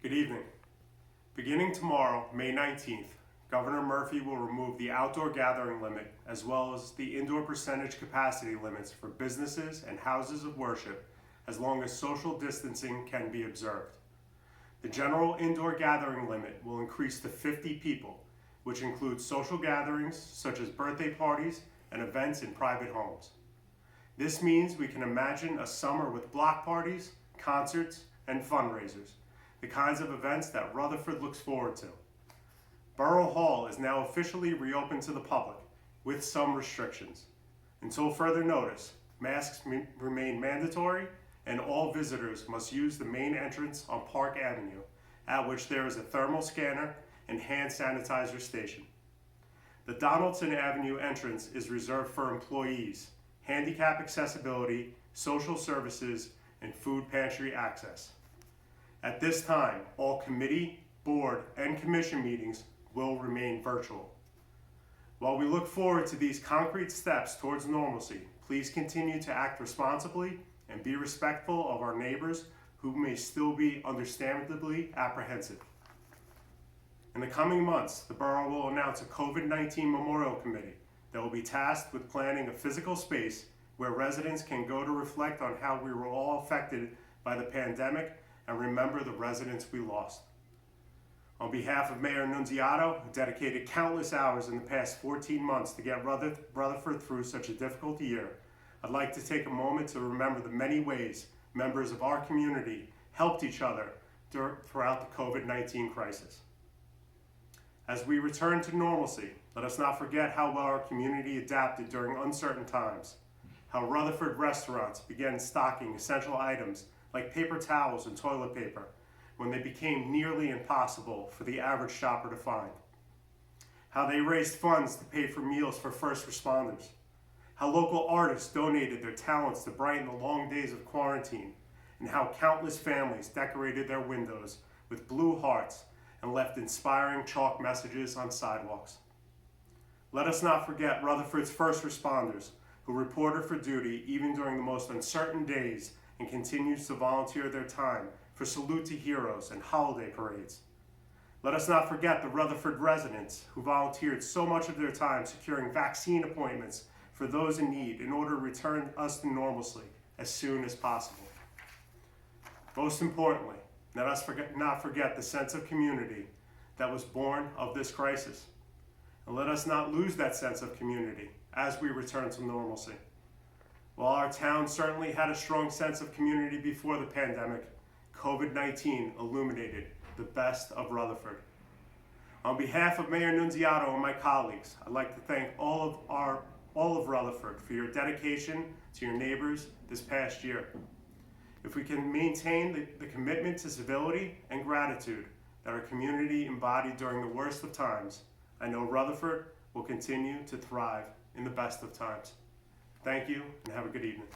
Good evening. Beginning tomorrow, May 19th, Governor Murphy will remove the outdoor gathering limit as well as the indoor percentage capacity limits for businesses and houses of worship as long as social distancing can be observed. The general indoor gathering limit will increase to 50 people, which includes social gatherings such as birthday parties and events in private homes. This means we can imagine a summer with block parties, concerts, and fundraisers, the kinds of events that Rutherford looks forward to. Borough Hall is now officially reopened to the public, with some restrictions. Until further notice, masks remain mandatory, and all visitors must use the main entrance on Park Avenue, at which there is a thermal scanner and hand sanitizer station. The Donaldson Avenue entrance is reserved for employees, handicap accessibility, social services, and food pantry access. At this time, all committee, board, and commission meetings will remain virtual. While we look forward to these concrete steps towards normalcy, please continue to act responsibly and be respectful of our neighbors who may still be understandably apprehensive. In the coming months, the borough will announce a COVID-19 Memorial Committee that will be tasked with planning a physical space where residents can go to reflect on how we were all affected by the pandemic and remember the residents we lost. On behalf of Mayor Nunziato, who dedicated countless hours in the past 14 months to get Rutherford through such a difficult year, I'd like to take a moment to remember the many ways members of our community helped each other throughout the COVID-19 crisis. As we return to normalcy, let us not forget how well our community adapted during uncertain times, how Rutherford restaurants began stocking essential items like paper towels and toilet paper when they became nearly impossible for the average shopper to find, how they raised funds to pay for meals for first responders, how local artists donated their talents to brighten the long days of quarantine, and how countless families decorated their windows with blue hearts and left inspiring chalk messages on sidewalks. Let us not forget Rutherford's first responders who reported for duty even during the most uncertain days and continues to volunteer their time for Salute to Heroes and holiday parades. Let us not forget the Rutherford residents who volunteered so much of their time securing vaccine appointments for those in need in order to return us to normalcy as soon as possible. Most importantly, let us not forget the sense of community that was born of this crisis. And let us not lose that sense of community as we return to normalcy. While our town certainly had a strong sense of community before the pandemic, COVID-19 illuminated the best of Rutherford. On behalf of Mayor Nunziato and my colleagues, I'd like to thank all of Rutherford for your dedication to your neighbors this past year. If we can maintain the commitment to civility and gratitude that our community embodied during the worst of times, I know Rutherford will continue to thrive in the best of times. Thank you and have a good evening.